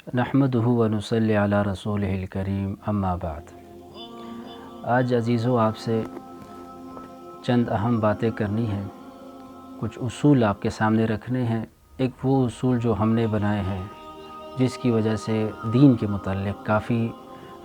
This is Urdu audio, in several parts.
نحمدہ و نصلی علی رسولہ الکریم اما بعد۔ آج عزیزو آپ سے چند اہم باتیں کرنی ہیں، کچھ اصول آپ کے سامنے رکھنے ہیں۔ ایک وہ اصول جو ہم نے بنائے ہیں جس کی وجہ سے دین کے متعلق کافی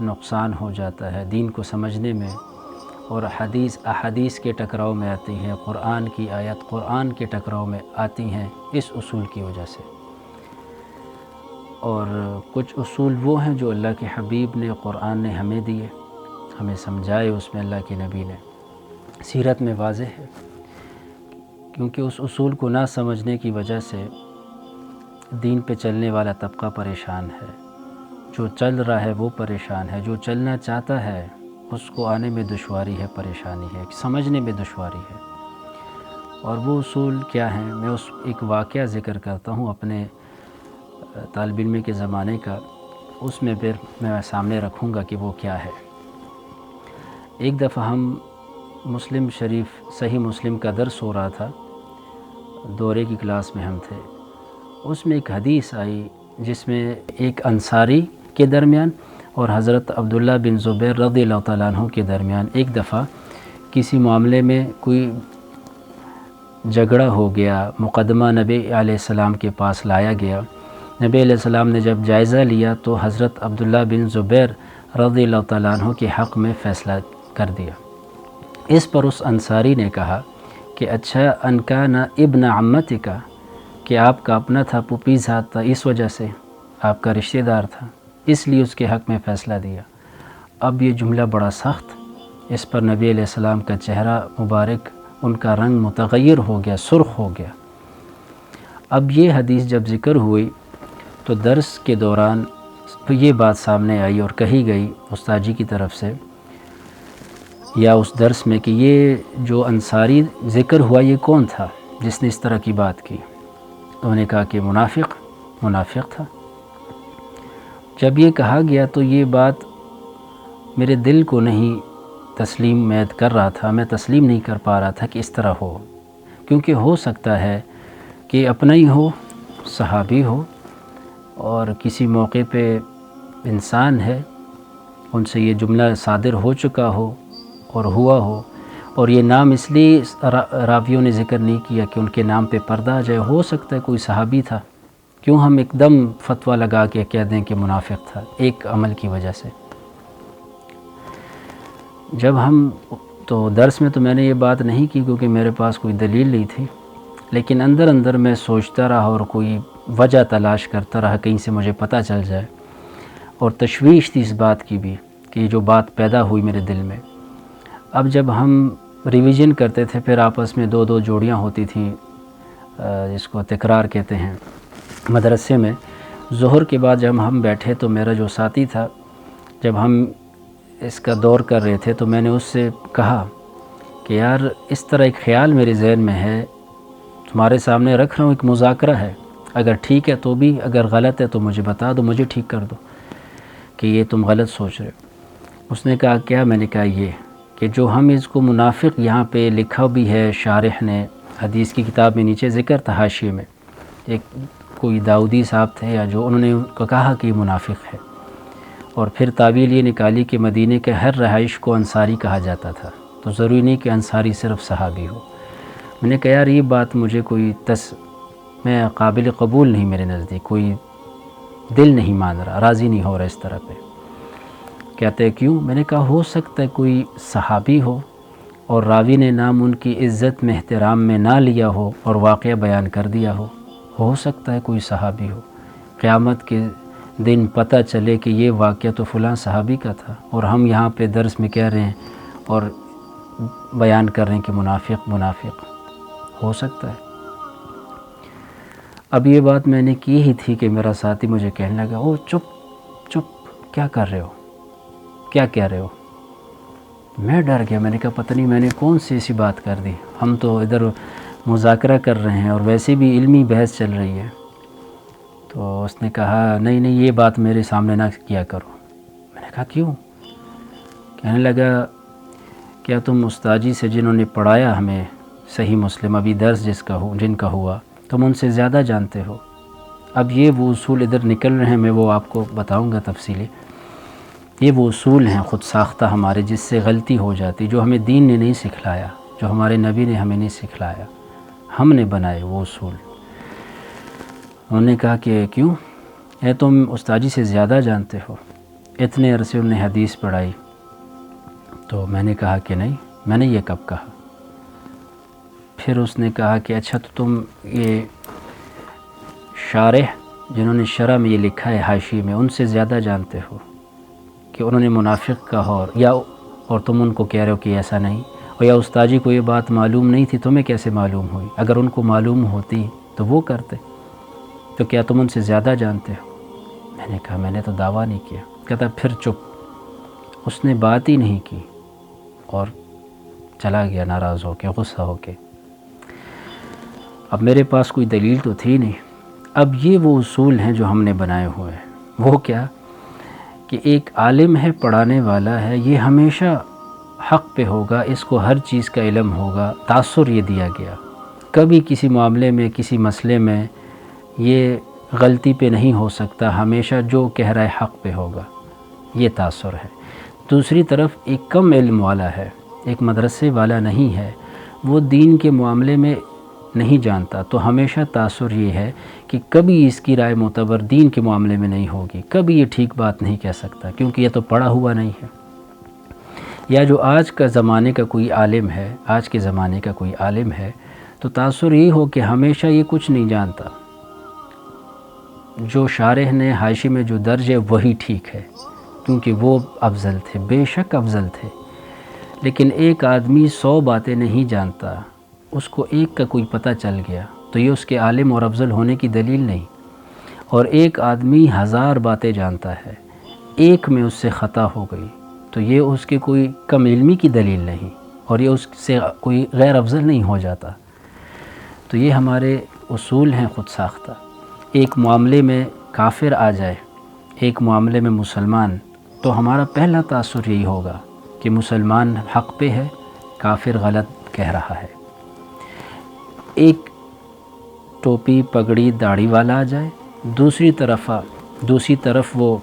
نقصان ہو جاتا ہے دین کو سمجھنے میں، اور احادیث کے ٹکراؤ میں آتی ہیں، قرآن کی آیت قرآن کے ٹکراؤ میں آتی ہیں اس اصول کی وجہ سے۔ اور کچھ اصول وہ ہیں جو اللہ کے حبیب نے قرآن نے ہمیں دیے، ہمیں سمجھائے، اس میں اللہ کے نبی نے سیرت میں واضح ہے، کیونکہ اس اصول کو نہ سمجھنے کی وجہ سے دین پہ چلنے والا طبقہ پریشان ہے، جو چل رہا ہے وہ پریشان ہے، جو چلنا چاہتا ہے اس کو آنے میں دشواری ہے، پریشانی ہے، سمجھنے میں دشواری ہے۔ اور وہ اصول کیا ہیں؟ میں ایک واقعہ ذکر کرتا ہوں اپنے طالب علم کے زمانے کا، اس میں پھر میں سامنے رکھوں گا کہ وہ کیا ہے۔ ایک دفعہ ہم مسلم شریف صحیح مسلم کا درس ہو رہا تھا، دورے کی کلاس میں ہم تھے، اس میں ایک حدیث آئی جس میں ایک انصاری کے درمیان اور حضرت عبداللہ بن زبیر رضی اللہ تعالیٰ عنہ کے درمیان ایک دفعہ کسی معاملے میں کوئی جھگڑا ہو گیا، مقدمہ نبی علیہ السلام کے پاس لایا گیا۔ نبی علیہ السلام نے جب جائزہ لیا تو حضرت عبداللہ بن زبیر رضی اللہ تعالیٰ عنہ کے حق میں فیصلہ کر دیا۔ اس پر اس انصاری نے کہا کہ اچھا ان کان ابن عمتک، کہ آپ کا اپنا تھا، پھوپھی ذات تھا، اس وجہ سے آپ کا رشتہ دار تھا، اس لیے اس کے حق میں فیصلہ دیا۔ اب یہ جملہ بڑا سخت، اس پر نبی علیہ السلام کا چہرہ مبارک، ان کا رنگ متغیر ہو گیا، سرخ ہو گیا۔ اب یہ حدیث جب ذکر ہوئی تو درس کے دوران یہ بات سامنے آئی اور کہی گئی استاد جی کی طرف سے یا اس درس میں کہ یہ جو انصاری ذکر ہوا یہ کون تھا جس نے اس طرح کی بات کی؟ انہوں نے کہا کہ منافق تھا۔ جب یہ کہا گیا تو یہ بات میرے دل کو نہیں تسلیم میں کر رہا تھا، میں تسلیم نہیں کر پا رہا تھا کہ اس طرح ہو، کیونکہ ہو سکتا ہے کہ اپنا ہی ہو، صحابی ہو، اور کسی موقع پہ انسان ہے، ان سے یہ جملہ صادر ہو چکا ہو اور ہوا ہو، اور یہ نام اس لیے راویوں نے ذکر نہیں کیا کہ ان کے نام پہ پردہ آ جائے، ہو سکتا ہے کوئی صحابی تھا، کیوں ہم ایک دم فتویٰ لگا کے کہہ دیں کہ منافق تھا ایک عمل کی وجہ سے۔ جب ہم تو درس میں تو میں نے یہ بات نہیں کی کیونکہ میرے پاس کوئی دلیل نہیں تھی، لیکن اندر اندر میں سوچتا رہا اور کوئی وجہ تلاش کرتا رہا کہیں سے مجھے پتہ چل جائے، اور تشویش تھی اس بات کی بھی کہ یہ جو بات پیدا ہوئی میرے دل میں۔ اب جب ہم ریویژن کرتے تھے پھر آپس میں دو جوڑیاں ہوتی تھیں، جس کو تکرار کہتے ہیں مدرسے میں، ظہر کے بعد جب ہم بیٹھے تو میرا جو ساتھی تھا، جب ہم اس کا دور کر رہے تھے تو میں نے اس سے کہا کہ یار اس طرح ایک خیال میرے ذہن میں ہے، تمہارے سامنے رکھ رہا ہوں، ایک مذاکرہ ہے، اگر ٹھیک ہے تو بھی، اگر غلط ہے تو مجھے بتا دو، مجھے ٹھیک کر دو کہ یہ تم غلط سوچ رہے ہو۔ اس نے کہا کیا؟ میں نے کہا یہ کہ جو ہم اس کو منافق یہاں پہ لکھا بھی ہے، شارح نے حدیث کی کتاب میں نیچے ذکر تھا حاشیے میں، ایک کوئی داؤدی صاحب تھے یا جو، انہوں نے کہا کہ یہ منافق ہے، اور پھر تعویل یہ نکالی کہ مدینے کے ہر رہائش کو انصاری کہا جاتا تھا، تو ضروری نہیں کہ انصاری صرف صحابی ہو۔ میں نے کہا یار یہ بات مجھے کوئی میں قابل قبول نہیں، میرے نزدیک کوئی دل نہیں مان رہا، راضی نہیں ہو رہا اس طرح پہ۔ کہتے کیوں؟ میں نے کہا ہو سکتا ہے کوئی صحابی ہو اور راوی نے نام ان کی عزت میں احترام میں نہ لیا ہو اور واقعہ بیان کر دیا ہو سکتا ہے کوئی صحابی ہو، قیامت کے دن پتہ چلے کہ یہ واقعہ تو فلاں صحابی کا تھا، اور ہم یہاں پہ درس میں کہہ رہے ہیں اور بیان کر رہے ہیں کہ منافق ہو سکتا ہے۔ اب یہ بات میں نے کی ہی تھی کہ میرا ساتھی مجھے کہنے لگا او چپ کیا کر رہے ہو، کیا کہہ رہے ہو؟ میں ڈر گیا، میں نے کہا پتہ نہیں میں نے کون سی ایسی بات کر دی، ہم تو ادھر مذاکرہ کر رہے ہیں اور ویسے بھی علمی بحث چل رہی ہے۔ تو اس نے کہا نہیں یہ بات میرے سامنے نہ کیا کرو۔ میں نے کہا کیوں؟ کہنے لگا کیا تم استاد جی سے جنہوں نے پڑھایا ہمیں صحیح مسلم، ابھی درس جن کا ہوا، تم ان سے زیادہ جانتے ہو، اب یہ وہ اصول ادھر نکل رہے ہیں، میں وہ آپ کو بتاؤں گا تفصیلی۔ یہ وہ اصول ہیں خود ساختہ ہمارے، جس سے غلطی ہو جاتی، جو ہمیں دین نے نہیں سکھلایا، جو ہمارے نبی نے ہمیں نہیں سکھلایا، ہم نے بنائے وہ اصول۔ انہوں نے کہا کہ کیوں تم استاد جی سے زیادہ جانتے ہو، اتنے عرصے انہوں نے حدیث پڑھائی۔ تو میں نے کہا کہ نہیں، میں نے یہ کب کہا؟ پھر اس نے کہا کہ اچھا تو تم یہ شارح جنہوں نے شرح میں یہ لکھا ہے حاشی میں، ان سے زیادہ جانتے ہو کہ انہوں نے منافق کہا، اور تم ان کو کہہ رہے ہو کہ ایسا نہیں، اور یا استاد جی کو یہ بات معلوم نہیں تھی، تمہیں کیسے معلوم ہوئی؟ اگر ان کو معلوم ہوتی تو وہ کرتے، تو کیا تم ان سے زیادہ جانتے ہو؟ میں نے کہا میں نے تو دعویٰ نہیں کیا۔ کہتا پھر چپ، اس نے بات ہی نہیں کی اور چلا گیا ناراض ہو کے، غصہ ہو کے۔ اب میرے پاس کوئی دلیل تو تھی نہیں۔ اب یہ وہ اصول ہیں جو ہم نے بنائے ہوئے ہیں۔ وہ کیا کہ ایک عالم ہے، پڑھانے والا ہے، یہ ہمیشہ حق پہ ہوگا، اس کو ہر چیز کا علم ہوگا، تاثر یہ دیا گیا، کبھی کسی معاملے میں، کسی مسئلے میں یہ غلطی پہ نہیں ہو سکتا، ہمیشہ جو کہہ رہا ہے حق پہ ہوگا، یہ تاثر ہے۔ دوسری طرف ایک کم علم والا ہے، ایک مدرسے والا نہیں ہے، وہ دین کے معاملے میں نہیں جانتا، تو ہمیشہ تاثر یہ ہے کہ کبھی اس کی رائے معتبر دین کے معاملے میں نہیں ہوگی، کبھی یہ ٹھیک بات نہیں کہہ سکتا، کیونکہ یہ تو پڑھا ہوا نہیں ہے۔ یا جو آج کا زمانے کا کوئی عالم ہے، آج کے زمانے کا کوئی عالم ہے، تو تاثر یہ ہو کہ ہمیشہ یہ کچھ نہیں جانتا، جو شارح نے حاشی میں جو درج ہے وہی ٹھیک ہے، کیونکہ وہ افضل تھے، بے شک افضل تھے۔ لیکن ایک آدمی 100 باتیں نہیں جانتا، اس کو ایک کا کوئی پتہ چل گیا، تو یہ اس کے عالم اور افضل ہونے کی دلیل نہیں۔ اور ایک آدمی 1000 باتیں جانتا ہے، ایک میں اس سے خطا ہو گئی، تو یہ اس کے کوئی کم علمی کی دلیل نہیں، اور یہ اس سے کوئی غیر افضل نہیں ہو جاتا۔ تو یہ ہمارے اصول ہیں خود ساختہ۔ ایک معاملے میں کافر آ جائے، ایک معاملے میں مسلمان، تو ہمارا پہلا تاثر یہی ہوگا کہ مسلمان حق پہ ہے، کافر غلط کہہ رہا ہے۔ ایک ٹوپی پگڑی داڑھی والا آ جائے، دوسری طرف وہ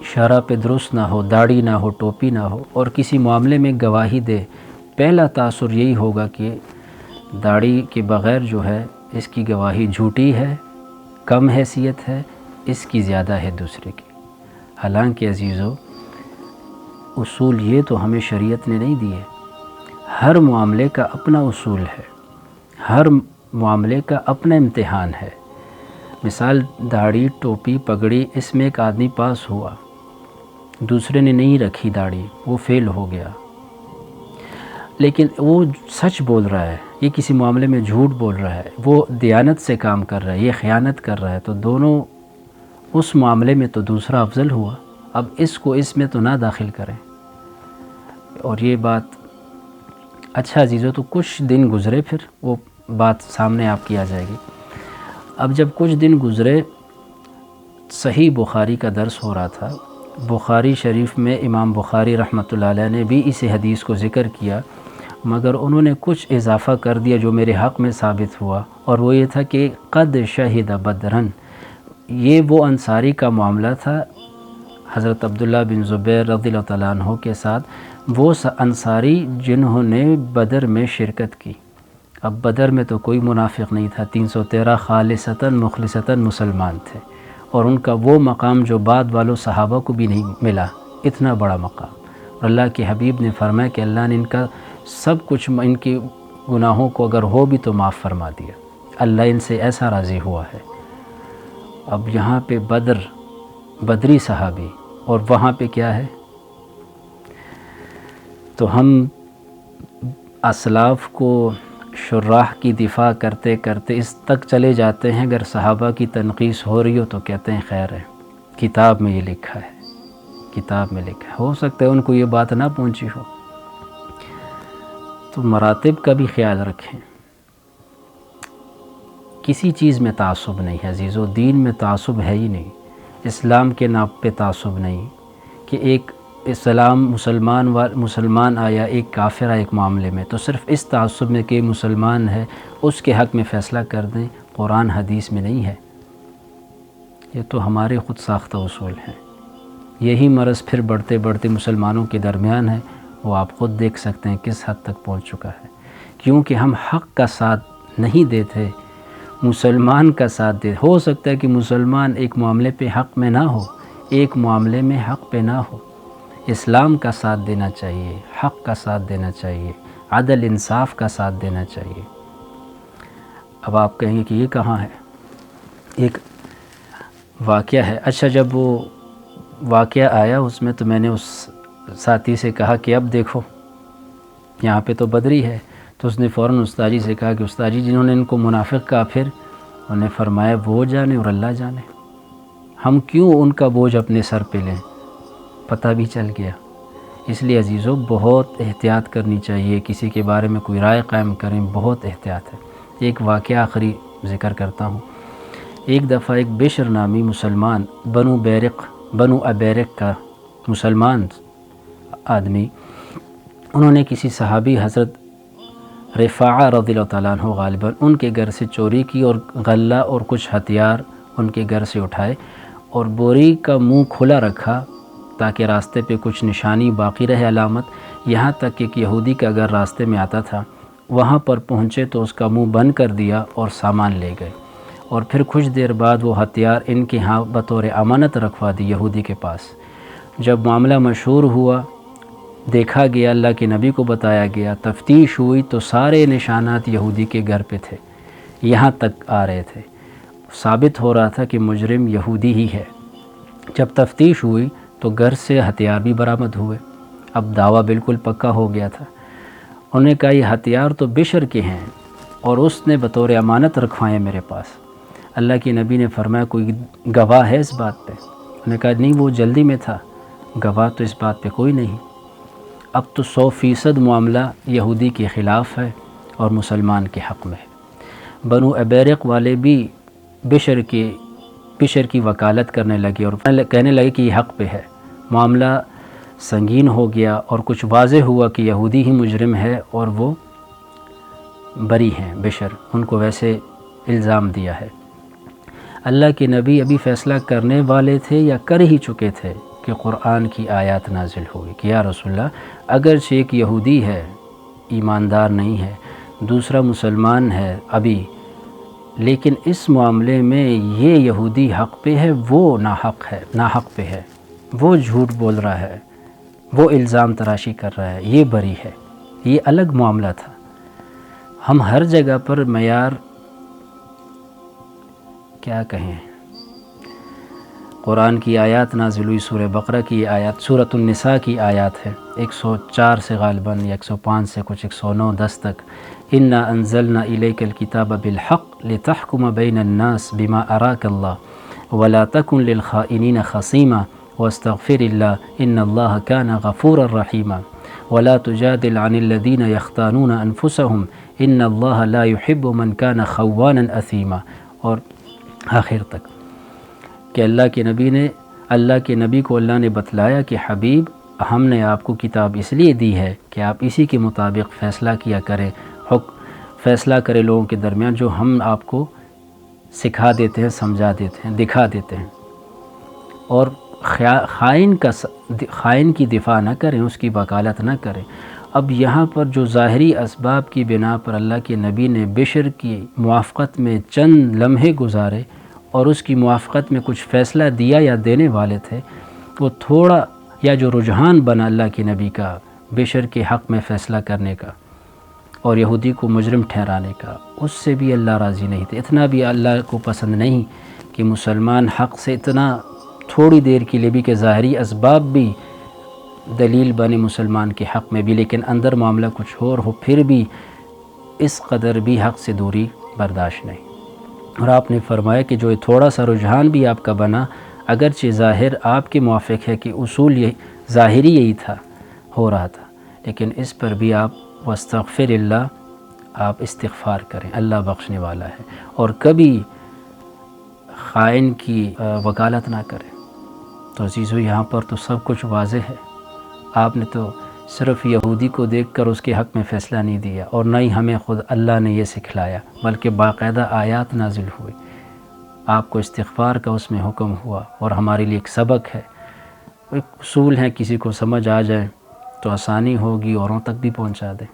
شرح پہ درست نہ ہو، داڑھی نہ ہو، ٹوپی نہ ہو، اور کسی معاملے میں گواہی دے، پہلا تاثر یہی ہوگا کہ داڑھی کے بغیر جو ہے اس کی گواہی جھوٹی ہے، کم حیثیت ہے، اس کی زیادہ ہے دوسرے کی۔ حالانکہ عزیزو، اصول یہ تو ہمیں شریعت نے نہیں دیے، ہر معاملے کا اپنا اصول ہے، ہر معاملے کا اپنا امتحان ہے۔ مثال داڑھی ٹوپی پگڑی، اس میں ایک آدمی پاس ہوا، دوسرے نے نہیں رکھی داڑھی، وہ فیل ہو گیا، لیکن وہ سچ بول رہا ہے، یہ کسی معاملے میں جھوٹ بول رہا ہے، وہ دیانت سے کام کر رہا ہے، یہ خیانت کر رہا ہے، تو دونوں اس معاملے میں تو دوسرا افضل ہوا۔ اب اس کو اس میں تو نہ داخل کریں۔ اور یہ بات اچھا عزیزو، تو کچھ دن گزرے، پھر وہ بات سامنے آپ کی آ جائے گی۔ اب جب کچھ دن گزرے، صحیح بخاری کا درس ہو رہا تھا، بخاری شریف میں امام بخاری رحمۃ اللہ علیہ نے بھی اس حدیث کو ذکر کیا، مگر انہوں نے کچھ اضافہ کر دیا جو میرے حق میں ثابت ہوا، اور وہ یہ تھا کہ قد شہد بدرن، یہ وہ انصاری کا معاملہ تھا حضرت عبداللہ بن زبیر رضی اللہ تعالیٰ عنہ کے ساتھ، وہ انصاری جنہوں نے بدر میں شرکت کی۔ اب بدر میں تو کوئی منافق نہیں تھا، 313 خالصتاً مخلصتاً مسلمان تھے، اور ان کا وہ مقام جو بعد والوں صحابہ کو بھی نہیں ملا، اتنا بڑا مقام۔ اور اللہ کے حبیب نے فرمایا کہ اللہ نے ان کا سب کچھ، ان کے گناہوں کو اگر ہو بھی تو معاف فرما دیا، اللہ ان سے ایسا راضی ہوا ہے۔ اب یہاں پہ بدری صحابی، اور وہاں پہ کیا ہے؟ تو ہم اسلاف کو، شراح کی دفاع کرتے کرتے اس تک چلے جاتے ہیں، اگر صحابہ کی تنقیص ہو رہی ہو تو کہتے ہیں خیر ہے، کتاب میں یہ لکھا ہے، کتاب میں لکھا ہے۔ ہو سکتا ہے ان کو یہ بات نہ پہنچی ہو۔ تو مراتب کا بھی خیال رکھیں، کسی چیز میں تعصب نہیں ہے عزیزو، دین میں تعصب ہے ہی نہیں، اسلام کے نام پہ تعصب نہیں کہ ایک مسلمان آیا، ایک کافر آیا ایک معاملے میں، تو صرف اس تعصب میں کہ مسلمان ہے اس کے حق میں فیصلہ کر دیں، قرآن حدیث میں نہیں ہے۔ یہ تو ہمارے خود ساختہ اصول ہیں۔ یہی مرض پھر بڑھتے بڑھتے مسلمانوں کے درمیان ہے، وہ آپ خود دیکھ سکتے ہیں کس حد تک پہنچ چکا ہے، کیونکہ ہم حق کا ساتھ نہیں دیتے، مسلمان کا ساتھ دے۔ ہو سکتا ہے کہ مسلمان ایک معاملے پہ حق میں نہ ہو، ایک معاملے میں حق پہ نہ ہو، اسلام کا ساتھ دینا چاہیے، حق کا ساتھ دینا چاہیے، عدل انصاف کا ساتھ دینا چاہیے۔ اب آپ کہیں گے کہ یہ کہاں ہے؟ ایک واقعہ ہے۔ اچھا، جب وہ واقعہ آیا اس میں تو میں نے اس ساتھی سے کہا کہ اب دیکھو یہاں پہ تو بدری ہے، تو اس نے فوراً استاد جی سے کہا کہ استاد جی جنہوں نے ان کو منافق کہا، پھر انہوں نے فرمایا وہ جانے اور اللہ جانے، ہم کیوں ان کا بوجھ اپنے سر پہ لیں؟ پتہ بھی چل گیا۔ اس لیے عزیزو بہت احتیاط کرنی چاہیے، کسی کے بارے میں کوئی رائے قائم کریں، بہت احتیاط ہے۔ ایک واقعہ آخری ذکر کرتا ہوں۔ ایک دفعہ ایک بشر نامی مسلمان بنو ابیرق کا مسلمان آدمی، انہوں نے کسی صحابی حضرت رفاعہ رضی اللہ تعالیٰ عنہ غالباً ان کے گھر سے چوری کی اور غلہ اور کچھ ہتھیار ان کے گھر سے اٹھائے اور بوری کا منہ کھلا رکھا تاکہ راستے پہ کچھ نشانی باقی رہے، علامت۔ یہاں تک کہ ایک یہودی کا اگر راستے میں آتا تھا، وہاں پر پہنچے تو اس کا منہ بند کر دیا اور سامان لے گئے، اور پھر کچھ دیر بعد وہ ہتھیار ان کے ہاں بطور امانت رکھوا دی یہودی کے پاس۔ جب معاملہ مشہور ہوا، دیکھا گیا، اللہ کے نبی کو بتایا گیا، تفتیش ہوئی تو سارے نشانات یہودی کے گھر پہ تھے، یہاں تک آ رہے تھے، ثابت ہو رہا تھا کہ مجرم یہودی ہی ہے۔ جب تفتیش ہوئی تو گھر سے ہتھیار بھی برآمد ہوئے، اب دعویٰ بالکل پکا ہو گیا تھا۔ انہوں نے کہا یہ ہتھیار تو بشر کے ہیں اور اس نے بطور امانت رکھوائے میرے پاس۔ اللہ کے نبی نے فرمایا کوئی گواہ ہے اس بات پہ؟ انہوں نے کہا نہیں، وہ جلدی میں تھا، گواہ تو اس بات پہ کوئی نہیں۔ اب تو 100% معاملہ یہودی کے خلاف ہے اور مسلمان کے حق میں ہے۔ بنو ابیرق والے بھی بشر کی وکالت کرنے لگے اور کہنے لگے کہ یہ حق پہ ہے۔ معاملہ سنگین ہو گیا اور کچھ واضح ہوا کہ یہودی ہی مجرم ہے اور وہ بری ہیں، بشر ان کو ویسے الزام دیا ہے۔ اللہ کے نبی ابھی فیصلہ کرنے والے تھے یا کر ہی چکے تھے کہ قرآن کی آیات نازل ہوئی کہ یا رسول اللہ، اگرچہ ایک یہودی ہے، ایماندار نہیں ہے، دوسرا مسلمان ہے ابھی، لیکن اس معاملے میں یہ یہودی حق پہ ہے، وہ ناحق پہ ہے، وہ جھوٹ بول رہا ہے، وہ الزام تراشی کر رہا ہے، یہ بری ہے۔ یہ الگ معاملہ تھا۔ ہم ہر جگہ پر معیار کیا کہیں، قرآن کی آیات نازل ہوئی، سورہ بقرہ کی آیات، سورۃ النساء کی آیات ہے 104 سے غالباً یا 105 سے کچھ 109 10 تک۔ انا انزلنا الیک الکتاب بالحق لتحکم بین الناس بما اراک اللہ ولا تکن للخائنین خصیما واستغفر اللہ ان اللہ کان غفورا رحیما ولا تجادل عن الذین یختانون انفسهم ان اللہ لا يحب من کان خوانا اثیما، اور آخر تک کہ اللہ کے نبی کو اللہ نے بتلایا کہ حبیب، ہم نے آپ کو کتاب اس لیے دی ہے کہ آپ اسی کے مطابق فیصلہ کیا کریں، فیصلہ کرے لوگوں کے درمیان جو ہم آپ کو سکھا دیتے ہیں، سمجھا دیتے ہیں، دکھا دیتے ہیں، اور خائن کی دفاع نہ کریں، اس کی وکالت نہ کریں۔ اب یہاں پر جو ظاہری اسباب کی بنا پر اللہ کے نبی نے بشر کی موافقت میں چند لمحے گزارے اور اس کی موافقت میں کچھ فیصلہ دیا یا دینے والے تھے، وہ تھوڑا یا جو رجحان بنا اللہ کے نبی کا بشر کے حق میں فیصلہ کرنے کا اور یہودی کو مجرم ٹھہرانے کا، اس سے بھی اللہ راضی نہیں تھے۔ اتنا بھی اللہ کو پسند نہیں کہ مسلمان حق سے اتنا تھوڑی دیر کے لیے بھی کہ ظاہری اسباب بھی دلیل بنے مسلمان کے حق میں بھی، لیکن اندر معاملہ کچھ اور ہو، پھر بھی اس قدر بھی حق سے دوری برداشت نہیں۔ اور آپ نے فرمایا کہ جو تھوڑا سا رجحان بھی آپ کا بنا، اگرچہ ظاہر آپ کے موافق ہے کہ اصول یہ ظاہری یہی تھا، ہو رہا تھا، لیکن اس پر بھی آپ واستغفر اللہ، آپ استغفار کریں، اللہ بخشنے والا ہے، اور کبھی خائن کی وکالت نہ کریں۔ تو عزیزو یہاں پر تو سب کچھ واضح ہے۔ آپ نے تو صرف یہودی کو دیکھ کر اس کے حق میں فیصلہ نہیں دیا، اور نہ ہی ہمیں خود اللہ نے یہ سکھلایا، بلکہ باقاعدہ آیات نازل ہوئی آپ کو استغفار کا اس میں حکم ہوا، اور ہمارے لیے ایک سبق ہے، ایک اصول ہیں، کسی کو سمجھ آ جائے تو آسانی ہوگی، اوروں تک بھی پہنچا دیں۔